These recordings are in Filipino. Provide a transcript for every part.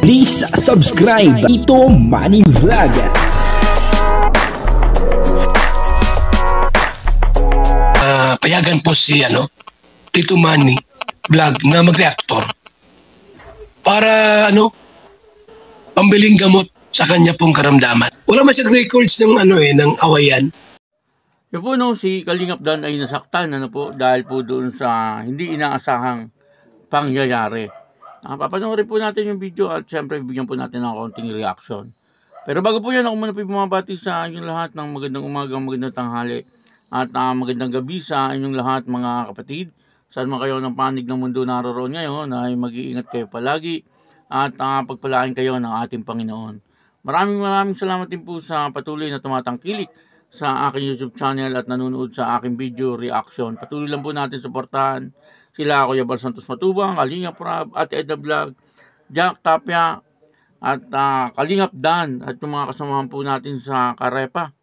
Please subscribe Tito Manny Vlog. Payagan po si Tito Manny Vlog na mag-reactor para pambiling gamot sa kanya pong karamdaman. Wala man siyang records ng ng awayan. Yung po si Kalingap Dan ay nasaktan dahil po doon sa hindi inaasahang pangyayari. Papanoorin po natin yung video at siyempre bigyan po natin ng konting reaction. Pero bago po yan, ako muna po bumabati sa inyong lahat ng magandang umaga, magandang tanghali at magandang gabi sa inyong lahat mga kapatid. Saan man kayo ng panig ng mundo naroon ngayon ay mag-iingat kayo palagi at pagpalain kayo ng ating Panginoon. Maraming salamat din po sa patuloy na tumatangkilik sa aking YouTube channel at nanonood sa aking video reaction. Patuloy lang po natin suportahan sila Kuya Bal Santos Matubang, Kalingap Rab, at Edna Vlog, Jack Tapia, at Kalingap Dan, at yung mga kasamahan po natin sa Karepa.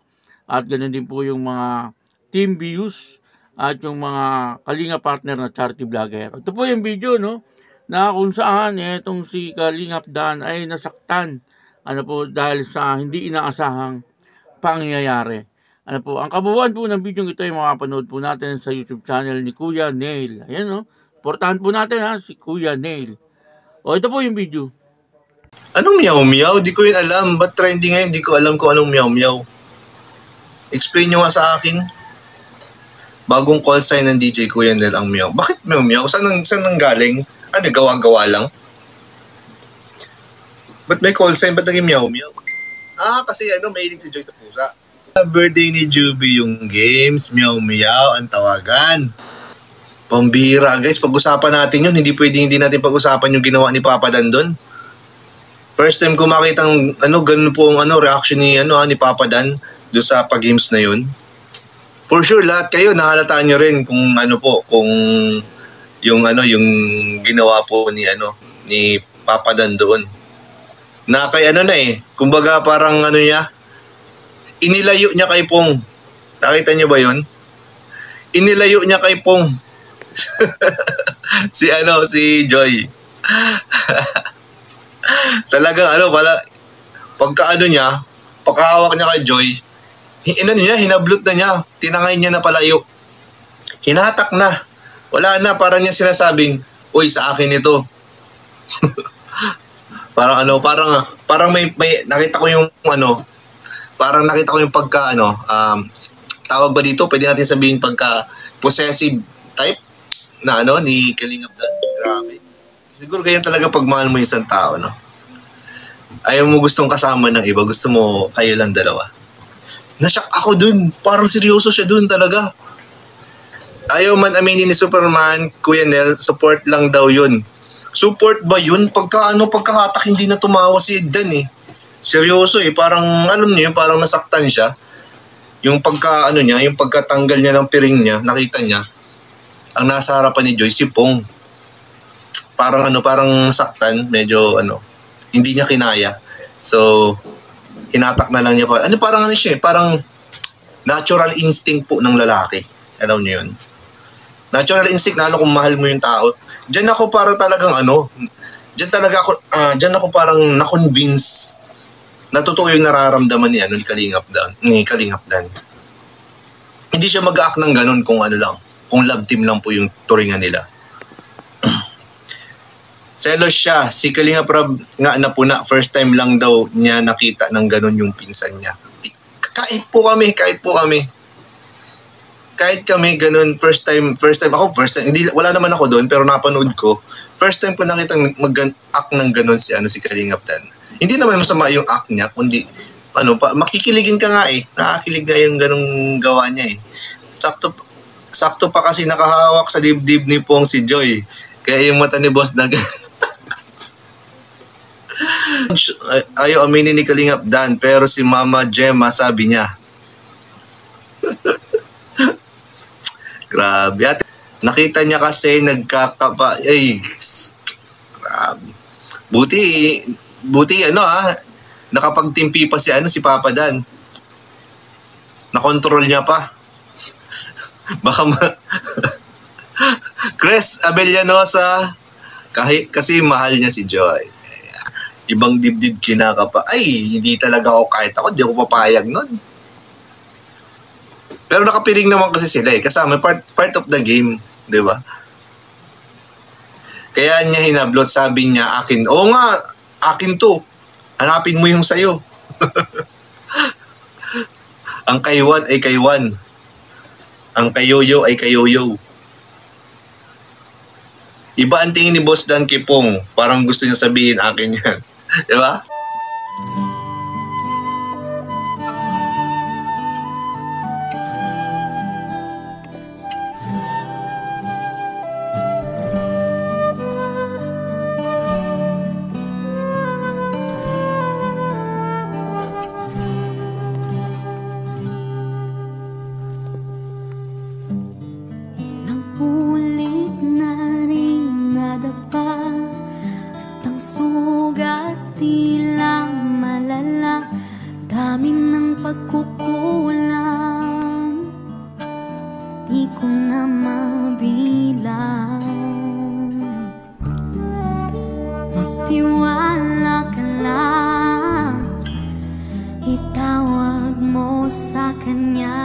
At ganoon din po yung mga Team Views, at yung mga Kalingap partner na charity vlogger. Ito po yung video, na kung saan itong si Kalingap Dan ay nasaktan, dahil sa hindi inaasahang pangyayari. Ang kabuuan po ng video ito ay makapanood po natin sa YouTube channel ni Kuya Neil. Ayan portahan po natin si Kuya Neil. Ito po yung video. Anong meow-meow? Di ko yun alam. Ba't trending ngayon? Di ko alam kung anong meow-meow. Explain nyo nga sa akin. Bagong call sign ng DJ Kuya Neil ang meow. Bakit meow-meow? Saan nang galing? Gawa-gawa lang? Ba't may call sign? Ba't naging meow-meow? Kasi mahilig si Joy sa pusa. Birthday ni Juby yung games, meow-meow ang tawagan. Pambira guys, pag-usapan natin yun. Hindi natin pag-usapan yung ginawa ni Papa Dan doon. First time ko makita ganun po ang reaction ni Papa Dan doon sa pag-games na yun. For sure lahat kayo nahalata nyo rin kung kung yung ginawa po ni Papa Dan doon. Na kay kumbaga parang inilayo niya kay Pong. Nakita niyo ba yun? Inilayo niya kay Pong. si Joy. Talagang pagkahawak niya kay Joy, hinablot na niya, tinangay niya na palayo. Hinatak na. Wala na, parang niya sinasabing, "Uy, sa akin ito." Parang may nakita ko yung parang nakita ko yung pagka tawag ba dito? Pwede natin sabihin pagka possessive type na ni Kalingap Dan. Grabe. Siguro ganyan talaga pagmahal mo yung isang tao, Ayaw mo gustong kasama ng iba, gusto mo kayo lang dalawa. Nashock ako dun. Parang seryoso siya dun talaga. Ayaw man aminin ni Superman, Kuya Nel, support lang daw yun. Support ba yun? Pagkakatak hindi na tumawa si Dan seryoso parang alam niyo parang nasaktan siya. Yung yung pagkatanggal niya ng piring niya, nakita niya ang nasa harapan ni Joy si Pong. Parang parang saktan, medyo hindi niya kinaya. So hinatak na lang niya parang siya, parang natural instinct po ng lalaki. Alam niyo yun? Natural instinct lalo kung mahal mo yung tao. Diyan ako para talagang diyan ako parang na-convince na totoo yung nararamdaman ni Kalingap Dan. Hindi siya mag-act ng ganun kung kung love team lang po yung turingan nila. Selos siya, si Kalingap Rab nga napuna, first time lang daw niya nakita ng ganun yung pinsan niya. Kahit kami ganun, first time, wala naman ako doon pero napanood ko. First time ko nakita mag-act ng ganun si Kalingap Dan. Hindi naman masama yung act niya, kundi makikiligin ka nga Nakakilig nga yung ganung gawa niya Sakto pa kasi nakahawak sa dibdib ni Pong si Joy. Kaya yung mata ni Boss Dag. Ayaw aminin ni Kalingap Dan, pero si Mama Gemma sabi niya. Grabe. At nakita niya kasi grabe. Buti nakapagtimpi pa si Papa Dan. Nakontrol niya pa. Baka Chris Abellanosa kasi mahal niya si Joy. ibang dibdib kinakapa. Ay, hindi talaga ako, kahit ako, di ako papayag nun. Pero nakapiring naman kasi sila eh. Kasama, part of the game, di ba? Kaya niya hinablot, sabi niya, akin. Oo nga, akin to. Hanapin mo yung sayo. Ang kaywan ay kaywan. Ang kayoyo ay kayoyo. Iba ang tingin ni Boss Dan Kipong. Parang gusto niya sabihin akin yan. Di ba? Pagkukulang, di ko na mabilang. Magtiwala ka lang, itawag mo sa kanya.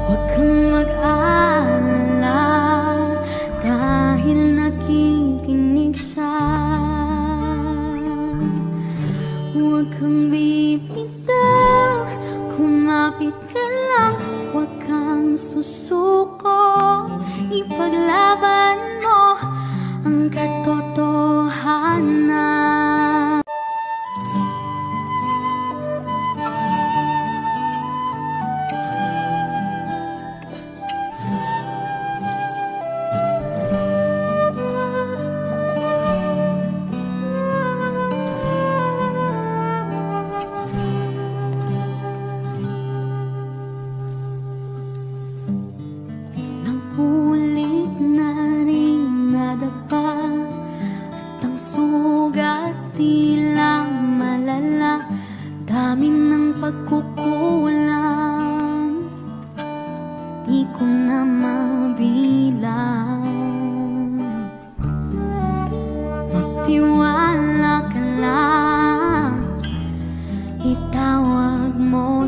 Huwag kang mag-alala, dahil nakikinig siya. Huwag kang bibitaw, kumapit ka lang, huwag kang susuko. Ipaglaban mo ang katotohanan. Dami ng pagkukulang, di ko na mabilang. Magtiwala ka lang, itawag mo